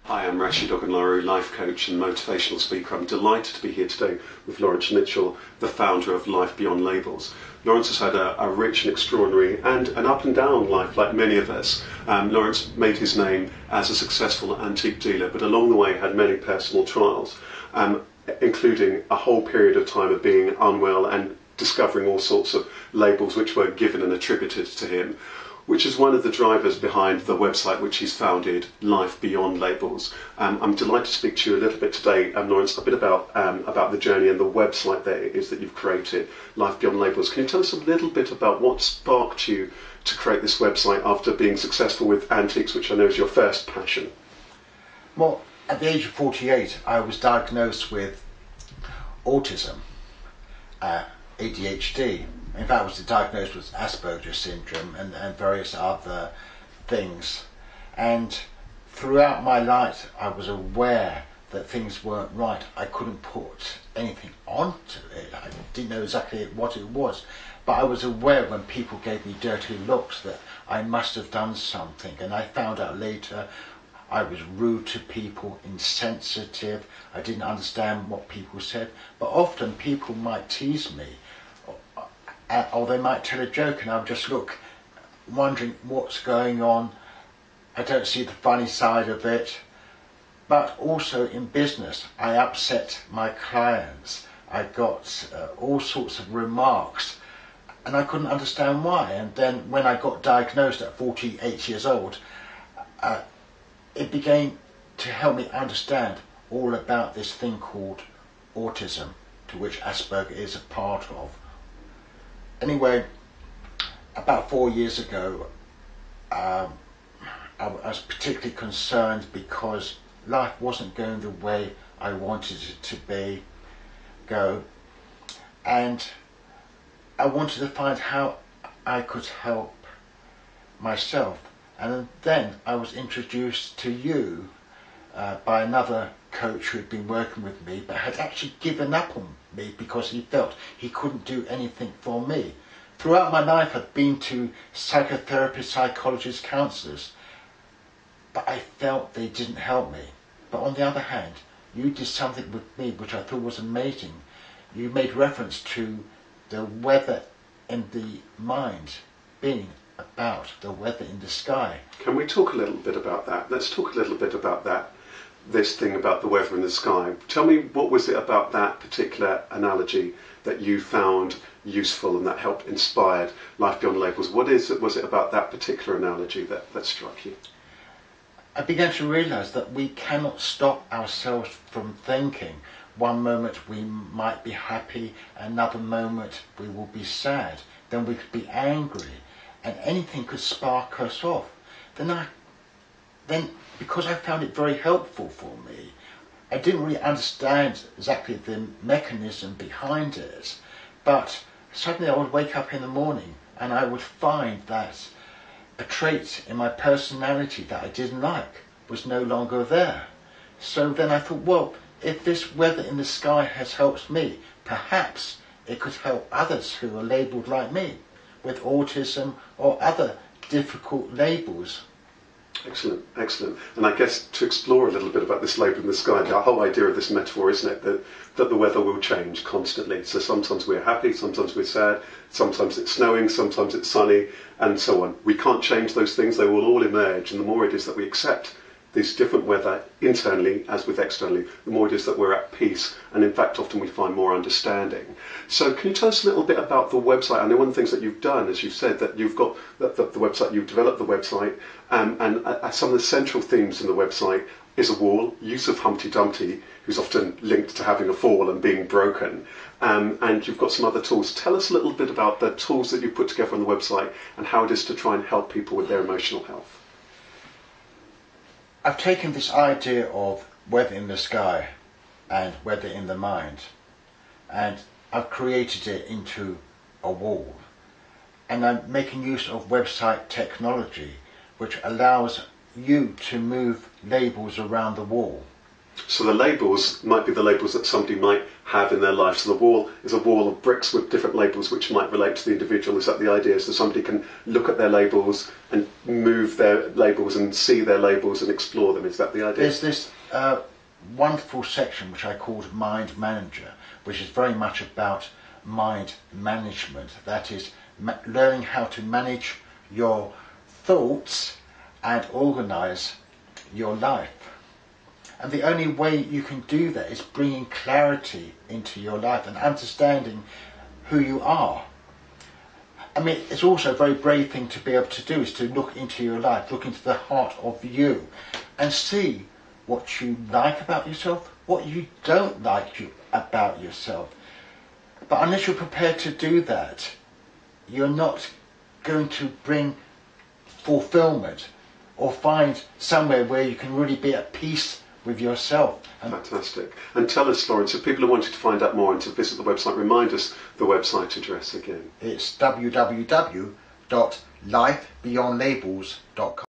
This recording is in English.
Hi, I'm Rashid Ogunlaru, life coach and motivational speaker. I'm delighted to be here today with Laurence Mitchell, the founder of Life Beyond Labels. Laurence has had a rich and extraordinary and an up and down life like many of us. Laurence made his name as a successful antique dealer, but along the way had many personal trials, including a whole period of time of being unwell and discovering all sorts of labels which were given and attributed to him, which is one of the drivers behind the website which he's founded, Life Beyond Labels. I'm delighted to speak to you a little bit today, Laurence, a bit about the journey and the website that it is that you've created, Life Beyond Labels. Can you tell us a little bit about what sparked you to create this website after being successful with antiques, which I know is your first passion? Well, at the age of 48, I was diagnosed with autism, ADHD. In fact, I was diagnosed with Asperger's syndrome and various other things. And throughout my life, I was aware that things weren't right. I couldn't put anything onto it. I didn't know exactly what it was. But I was aware when people gave me dirty looks that I must have done something. And I found out later I was rude to people, insensitive. I didn't understand what people said. But often people might tease me, or they might tell a joke and I'll just look wondering what's going on. I don't see the funny side of it. But also in business, I upset my clients. I got all sorts of remarks and I couldn't understand why. And then when I got diagnosed at 48 years old, it began to help me understand all about this thing called autism, to which Asperger is a part of. Anyway, about 4 years ago, I was particularly concerned because life wasn't going the way I wanted it to go, and I wanted to find how I could help myself. And then I was introduced to you by another coach who had been working with me but had actually given up on me because he felt he couldn't do anything for me. Throughout my life I'd been to psychotherapists, psychologists, counsellors, but I felt they didn't help me. But on the other hand, you did something with me which I thought was amazing. You made reference to the weather in the mind being about the weather in the sky. Can we talk a little bit about that? Let's talk a little bit about that, this thing about the weather in the sky. Tell me, what was it about that particular analogy that you found useful and that helped inspired Life Beyond Labels? What was it about that particular analogy that struck you? I began to realise that we cannot stop ourselves from thinking. One moment we might be happy, another moment we will be sad, then we could be angry, and anything could spark us off. Then because I found it very helpful for me, I didn't really understand exactly the mechanism behind it, but suddenly I would wake up in the morning and I would find that a trait in my personality that I didn't like was no longer there. So then I thought, well, if this weather in the sky has helped me, perhaps it could help others who are labelled like me with autism or other difficult labels. Excellent, excellent. And I guess to explore a little bit about this label in the sky, the whole idea of this metaphor, isn't it, that the weather will change constantly. So sometimes we're happy, sometimes we're sad, sometimes it's snowing, sometimes it's sunny, and so on. We can't change those things, they will all emerge, and the more it is that we accept these different weather internally as with externally, the more it is that we're at peace, and in fact often we find more understanding. So can you tell us a little bit about the website? I know one of the things that you've done, as you've said, that you've got the website, you've developed the website, and some of the central themes in the website is a wall, use of Humpty Dumpty, who's often linked to having a fall and being broken, and you've got some other tools. Tell us a little bit about the tools that you put together on the website and how it is to try and help people with their emotional health. I've taken this idea of weather in the sky and weather in the mind, and I've created it into a wall. And I'm making use of website technology, which allows you to move labels around the wall. So the labels might be the labels that somebody might have in their life. So the wall is a wall of bricks with different labels which might relate to the individual. Is that the idea? So somebody can look at their labels and move their labels and see their labels and explore them. Is that the idea? There's this wonderful section which I called Mind Manager, which is very much about mind management. That is learning how to manage your thoughts and organise your life. And the only way you can do that is bringing clarity into your life and understanding who you are. I mean, it's also a very brave thing to be able to do, is to look into your life, look into the heart of you and see what you like about yourself, what you don't like about yourself. But unless you're prepared to do that, you're not going to bring fulfillment or find somewhere where you can really be at peace with yourself. Fantastic. And tell us, Laurence, if people are wanting to find out more and to visit the website, remind us the website address again. It's www.lifebeyondlabels.com.